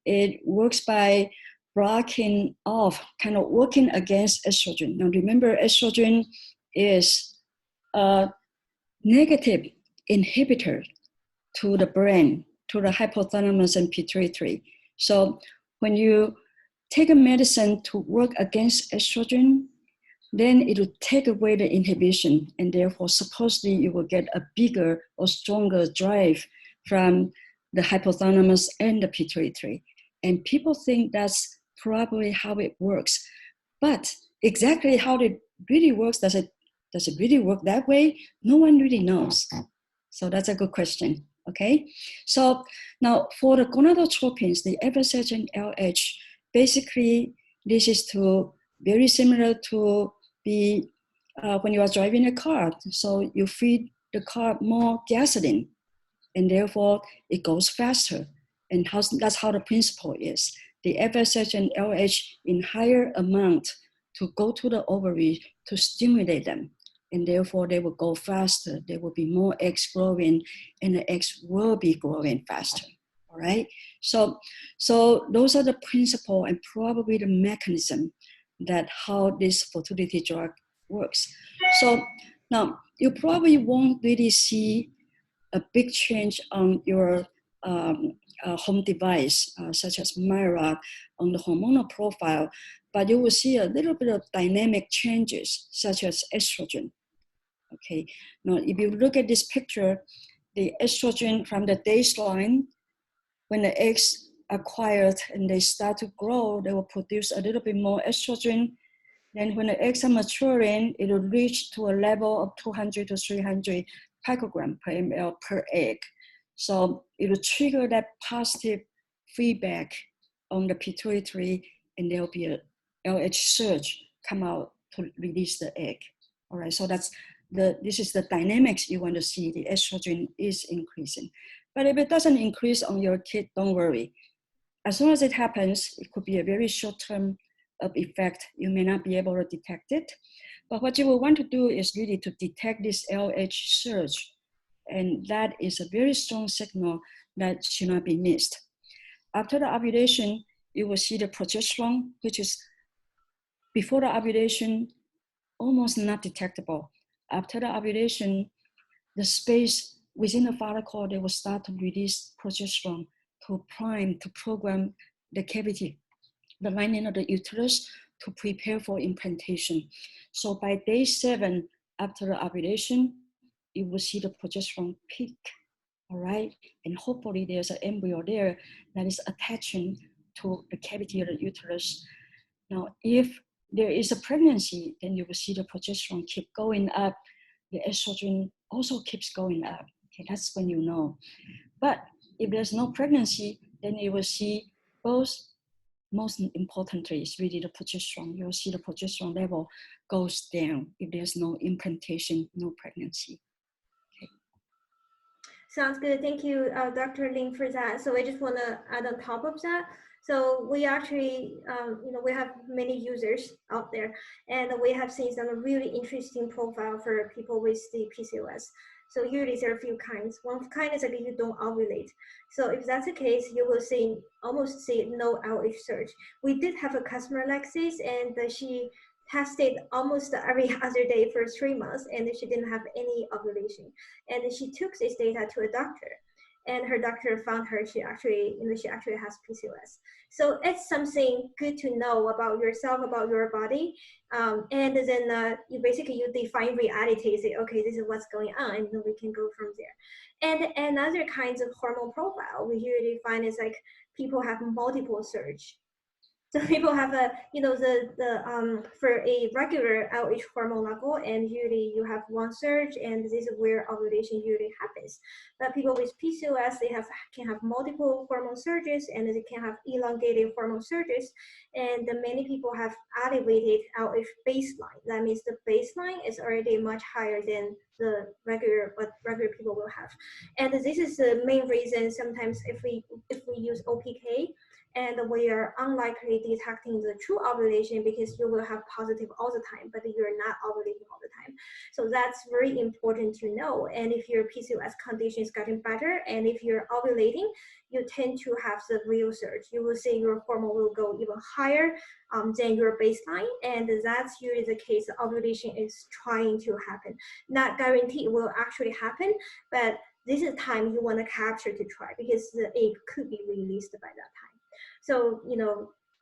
it works by blocking off, kind of working against estrogen. Now, remember, estrogen is a negative inhibitor to the brain, to the hypothalamus and pituitary. So when you take a medicine to work against estrogen, then it will take away the inhibition, and therefore supposedly you will get a bigger or stronger drive from the hypothalamus and the pituitary. And people think that's probably how it works. But exactly how it really works, does it really work that way? No one really knows. So that's a good question, okay? So now for the gonadotropins, the FSH and LH, basically this is very similar to when you are driving a car. So you feed the car more gasoline, and therefore it goes faster. And that's how the principle is. The FSH and LH in higher amount to go to the ovary to stimulate them. And therefore they will go faster. There will be more eggs growing, and the eggs will be growing faster. All right. So those are the principle and probably the mechanism that how this fertility drug works. So now you probably won't really see a big change on your home device, such as Myra, on the hormonal profile, but you will see a little bit of dynamic changes, such as estrogen. Okay, now if you look at this picture, the estrogen from the baseline, when the eggs are acquired and they start to grow, they will produce a little bit more estrogen. Then when the eggs are maturing, it will reach to a level of 200 to 300 picogram per ml per egg. So it will trigger that positive feedback on the pituitary, and there will be a LH surge come out to release the egg. All right, so this is the dynamics you want to see. The estrogen is increasing. But if it doesn't increase on your kid, don't worry. As soon as it happens, it could be a very short-term effect. You may not be able to detect it. But what you will want to do is really to detect this LH surge. And that is a very strong signal that should not be missed. After the ovulation, you will see the progesterone, which is before the ovulation, almost not detectable. After the ovulation, the space within the follicle, they will start to release progesterone to program the cavity, the lining of the uterus, to prepare for implantation. So by day 7 after the ovulation, you will see the progesterone peak, all right? And hopefully there's an embryo there that is attaching to the cavity of the uterus. Now, if there is a pregnancy, then you will see the progesterone keep going up. The estrogen also keeps going up. Okay, that's when you know. But if there's no pregnancy, then you will see both. Most importantly is really the progesterone. You'll see the progesterone level goes down if there's no implantation, no pregnancy. Okay. Sounds good. Thank you, Dr. Lin, for that. So I just want to add on top of that. So we actually, we have many users out there, and we have seen some really interesting profile for people with the PCOS. So usually there are a few kinds. One kind is like you don't ovulate. So if that's the case, you will almost see no LH surge. We did have a customer like this, and she tested almost every other day for 3 months, and she didn't have any ovulation. And she took this data to a doctor, and her doctor found her she actually has PCOS. So it's something good to know about yourself, about your body, and then you define reality. Say, okay, this is what's going on, and then we can go from there. And other kinds of hormone profile we usually find is like people have multiple surge. some people have a, for a regular LH hormone level, and usually you have one surge, and this is where ovulation usually happens. But people with PCOS, they can have multiple hormone surges, and they can have elongated hormone surges, and many people have elevated LH baseline. That means the baseline is already much higher than the what regular people will have. And this is the main reason sometimes if we use OPK, and we are unlikely detecting the true ovulation, because you will have positive all the time, but you're not ovulating all the time. So that's very important to know. And if your PCOS condition is getting better, and if you're ovulating, you tend to have the real surge. You will see your hormone will go even higher than your baseline, and that's usually the case. The ovulation is trying to happen. Not guaranteed it will actually happen, but this is time you want to capture to try, because the egg could be released by that time. So,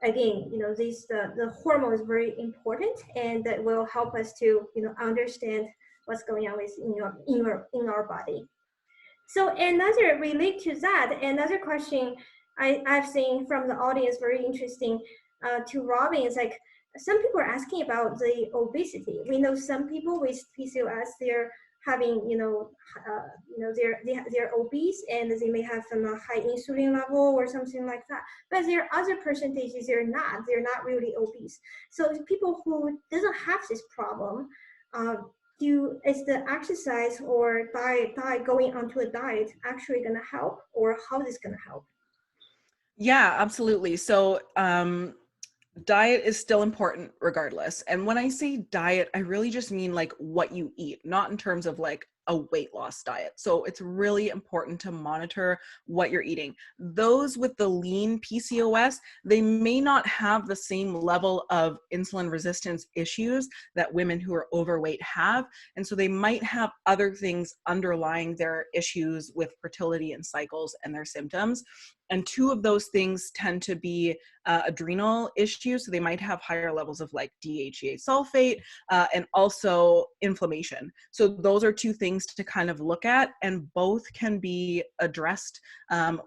again, the hormone is very important, and that will help us to, understand what's going on in our body. So another relate to that, another question I've seen from the audience, very interesting to Robin, is like, some people are asking about the obesity. We know some people with PCOS, they're having, they're obese, and they may have some high insulin level or something like that. But there are other percentages they're not really obese. So people who doesn't have this problem, is the exercise or diet going onto a diet actually going to help, or how is this going to help? Yeah, absolutely. So diet is still important regardless. And when I say diet, I really just mean like what you eat, not in terms of like a weight loss diet. So it's really important to monitor what you're eating. Those with the lean PCOS, they may not have the same level of insulin resistance issues that women who are overweight have. And so they might have other things underlying their issues with fertility and cycles and their symptoms. And two of those things tend to be adrenal issues. So they might have higher levels of like DHEA sulfate and also inflammation. So those are two things to kind of look at, and both can be addressed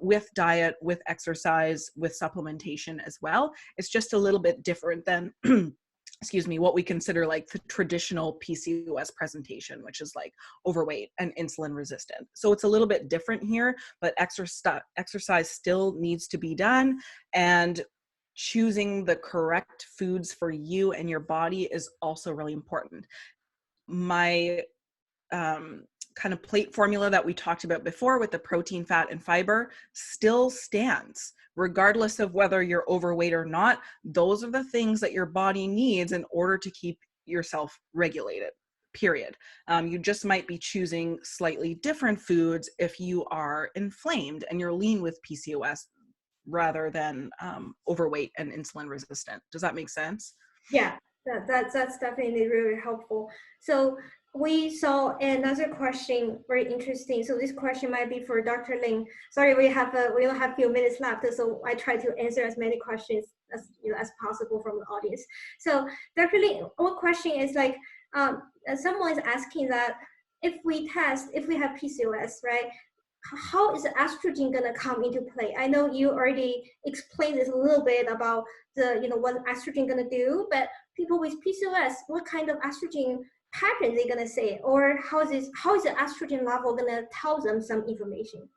with diet, with exercise, with supplementation as well. It's just a little bit different than excuse me, what we consider like the traditional PCOS presentation, which is like overweight and insulin resistant. So it's a little bit different here, but exercise still needs to be done, and choosing the correct foods for you and your body is also really important. My kind of plate formula that we talked about before with the protein, fat, and fiber still stands. Regardless of whether you're overweight or not, those are the things that your body needs in order to keep yourself regulated, period. You just might be choosing slightly different foods if you are inflamed and you're lean with PCOS rather than overweight and insulin resistant. Does that make sense? Yeah, that's definitely really helpful. So we saw another question, very interesting. So this question might be for Dr. Lin. Sorry, we only have a few minutes left, so I try to answer as many questions as possible from the audience. So Dr. Lin, one question is like, someone is asking that if we have PCOS, right? How is estrogen going to come into play? I know you already explained this a little bit about what estrogen going to do, but people with PCOS, what kind of estrogen pattern they going to say, or how is the estrogen level going to tell them some information?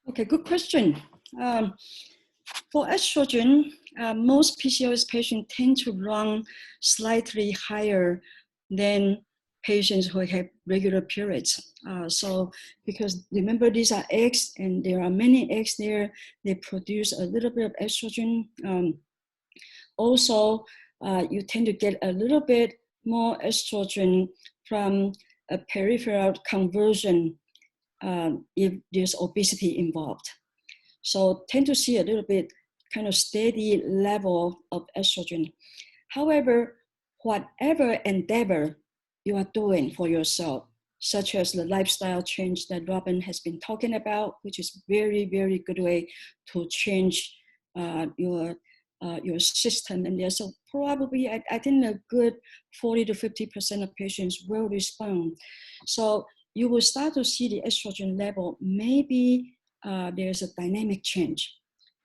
Okay, good question. For estrogen, most PCOS patients tend to run slightly higher than patients who have regular periods. So because remember, these are eggs, and there are many eggs there, they produce a little bit of estrogen. Also, you tend to get a little bit more estrogen from a peripheral conversion if there's obesity involved. So tend to see a little bit kind of steady level of estrogen. However, whatever endeavor you are doing for yourself, such as the lifestyle change that Robin has been talking about, which is very, very good way to change your system. And there's probably, I think a good 40 to 50% of patients will respond. So you will start to see the estrogen level, maybe there's a dynamic change.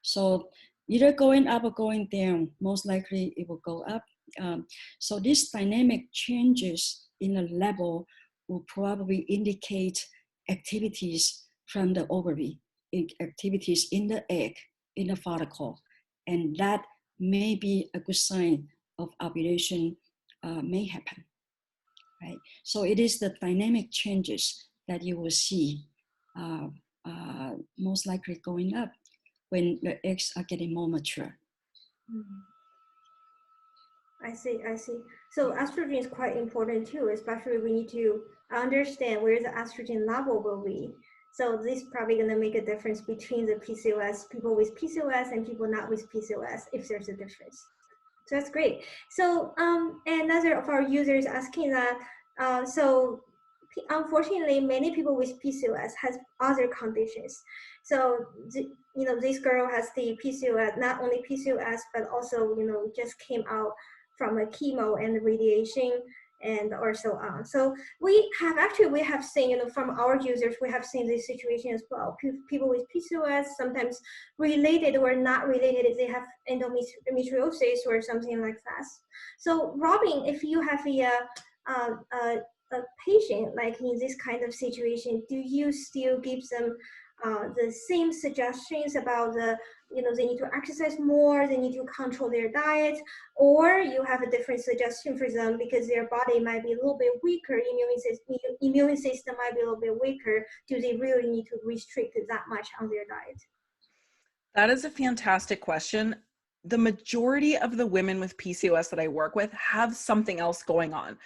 So either going up or going down. Most likely it will go up. So these dynamic changes in the level will probably indicate activities from the ovary, activities in the egg, in the follicle, and that may be a good sign of ovulation may happen, right? So it is the dynamic changes that you will see most likely going up when the eggs are getting more mature. I see, I see. So estrogen is quite important too, especially we need to understand where the estrogen level will be. So this is probably going to make a difference between the PCOS, people with PCOS and people not with PCOS, if there's a difference. So that's great. So another of our users asking that, so unfortunately, many people with PCOS has other conditions. So, you know, this girl has the PCOS, not only PCOS, but also, you know, just came out from a chemo and radiation and or so on. So we have seen, you know, from our users, we have seen this situation as well. People with PCOS, sometimes related or not related, they have endometriosis or something like that. So Robin, if you have a patient like in this kind of situation, do you still give them the same suggestions about you know, they need to exercise more, they need to control their diet, or you have a different suggestion for them because their body might be a little bit weaker, immune system might be a little bit weaker, do they really need to restrict that much on their diet? That is a fantastic question. The majority of the women with PCOS that I work with have something else going on.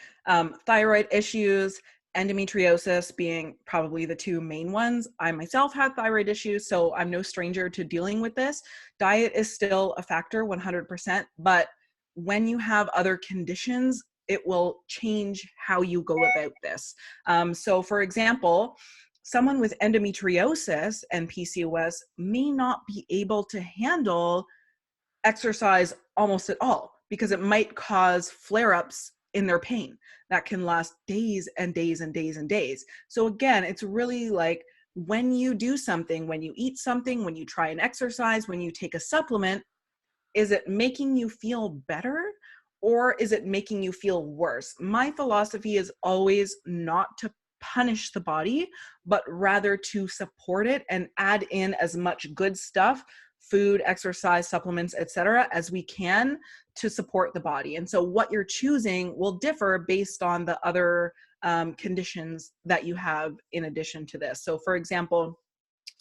Thyroid issues, endometriosis being probably the two main ones. I myself have thyroid issues, so I'm no stranger to dealing with this. Diet is still a factor 100%, but when you have other conditions, it will change how you go about this. So for example, someone with endometriosis and PCOS may not be able to handle exercise almost at all because it might cause flare-ups in their pain that can last days and days and days and days. So again, it's really like when you do something, when you eat something, when you try an exercise, when you take a supplement, is it making you feel better or is it making you feel worse? My philosophy is always not to punish the body, but rather to support it and add in as much good stuff, food, exercise, supplements, etc., as we can to support the body. And so what you're choosing will differ based on the other conditions that you have in addition to this. So for example,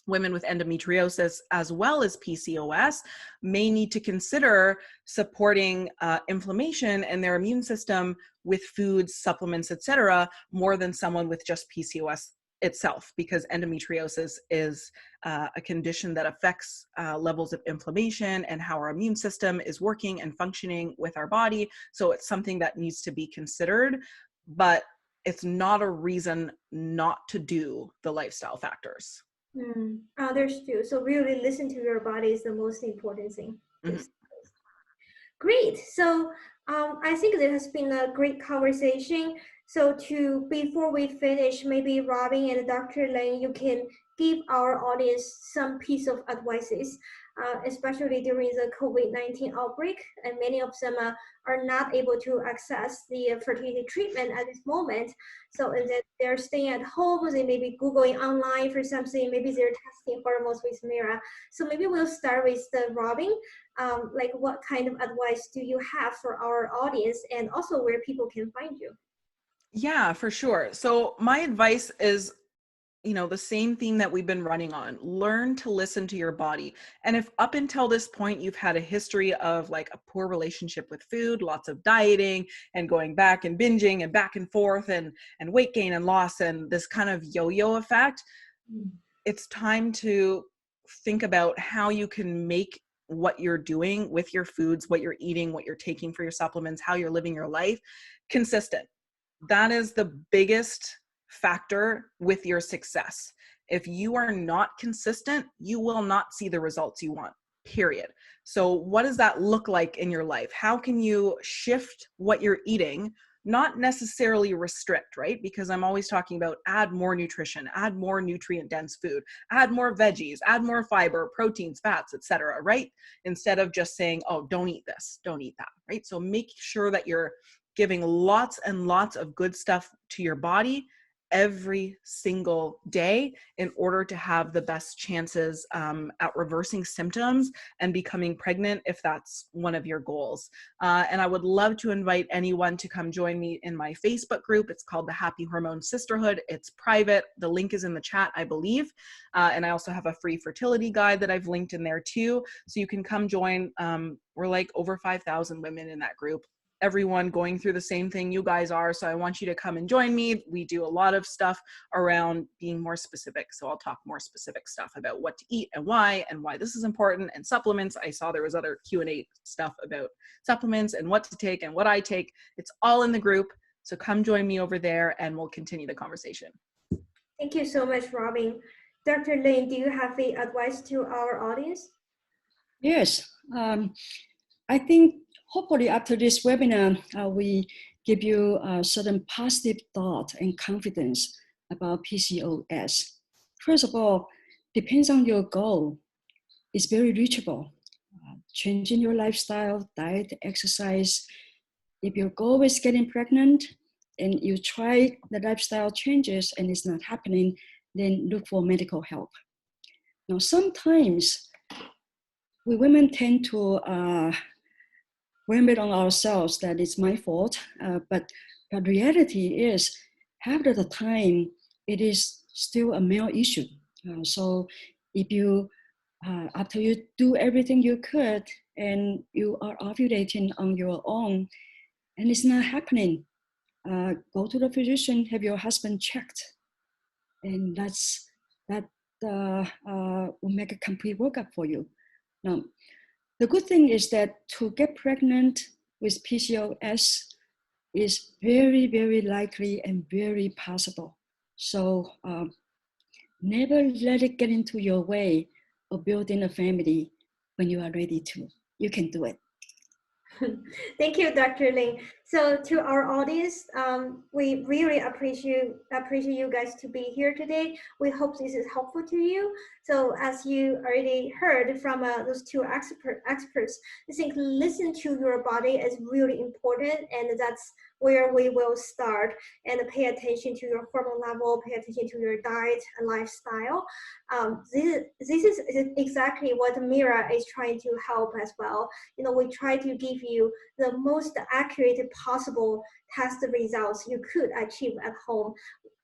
women with endometriosis as well as PCOS may need to consider supporting inflammation in their immune system with foods, supplements, etc., more than someone with just PCOS itself, because endometriosis is a condition that affects levels of inflammation and how our immune system is working and functioning with our body. So it's something that needs to be considered, but it's not a reason not to do the lifestyle factors. Understood. So really listen to your body is the most important thing. Mm-hmm. Great. So I think there has been a great conversation. So before we finish, maybe Robin and Dr. Lane, you can give our audience some piece of advices, especially during the COVID-19 outbreak, and many of them are not able to access the fertility treatment at this moment. So and then they're staying at home, they may be Googling online for something, maybe they're testing hormones with Mira. So maybe we'll start with Robin. Like what kind of advice do you have for our audience and also where people can find you? Yeah, for sure. So my advice is, the same theme that we've been running on. Learn to listen to your body. And if up until this point you've had a history of like a poor relationship with food, lots of dieting and going back and binging and back and forth and weight gain and loss and this kind of yo-yo effect, it's time to think about how you can make what you're doing with your foods, what you're eating, what you're taking for your supplements, how you're living your life consistent. That is the biggest factor with your success. If you are not consistent, you will not see the results you want, period. So what does that look like in your life? How can you shift what you're eating not necessarily restrict, right? Because I'm always talking about add more nutrition, add more nutrient dense food, add more veggies, add more fiber, proteins, fats, etc., right? Instead of just saying, oh, don't eat this, don't eat that, right? So make sure that you're giving lots and lots of good stuff to your body every single day in order to have the best chances at reversing symptoms and becoming pregnant if that's one of your goals. And I would love to invite anyone to come join me in my Facebook group. It's called the Happy Hormone Sisterhood. It's private. The link is in the chat, I believe. And I also have a free fertility guide that I've linked in there too. So you can come join. We're like over 5,000 women in that group. Everyone going through the same thing you guys are. So I want you to come and join me. We do a lot of stuff around being more specific. So I'll talk more specific stuff about what to eat and why this is important, and supplements. I saw there was other Q&A stuff about supplements and what to take and what I take. It's all in the group. So come join me over there and we'll continue the conversation. Thank you so much, Robin. Dr. Lin, do you have any advice to our audience? Yes, I think hopefully after this webinar, we give you a certain positive thought and confidence about PCOS. First of all, depends on your goal. It's very reachable. Changing your lifestyle, diet, exercise. If your goal is getting pregnant and you try the lifestyle changes and it's not happening, then look for medical help. Now, sometimes we women tend to blame it on ourselves that it's my fault, but reality is half of the time it is still a male issue. So if you, after you do everything you could and you are ovulating on your own and it's not happening, go to the physician, have your husband checked, and that will make a complete workup for you. Now, the good thing is that to get pregnant with PCOS is very, very likely and very possible. So never let it get into your way of building a family when you are ready to. You can do it. Thank you, Dr. Lin. So to our audience, we really appreciate you guys to be here today. We hope this is helpful to you. So as you already heard from those two experts, I think listen to your body is really important, and that's where we will start, and pay attention to your hormone level, pay attention to your diet and lifestyle. This is exactly what Mira is trying to help as well. You know, we try to give you the most accurate possible test results you could achieve at home.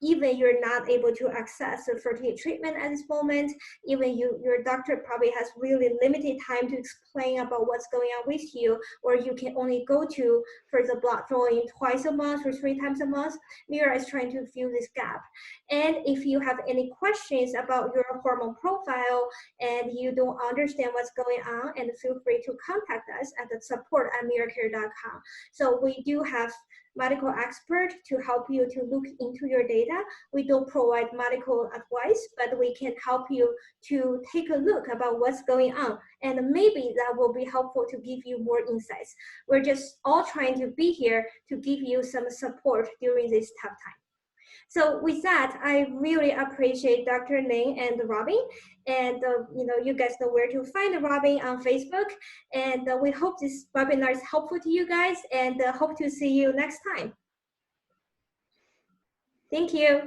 Even you're not able to access a fertility treatment at this moment, even your doctor probably has really limited time to explain about what's going on with you, or you can only go to for the blood drawing twice a month or 3 times a month. Mira is trying to fill this gap. And if you have any questions about your hormone profile and you don't understand what's going on, and feel free to contact us at the support@miracare.com. So we do have medical expert to help you to look into your data. We don't provide medical advice, but we can help you to take a look about what's going on, and maybe that will be helpful to give you more insights. We're just all trying to be here to give you some support during this tough time. So with that, I really appreciate Dr. Lin and Robin, and you guys know where to find Robin on Facebook, and we hope this webinar is helpful to you guys, and hope to see you next time. Thank you.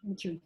Thank you.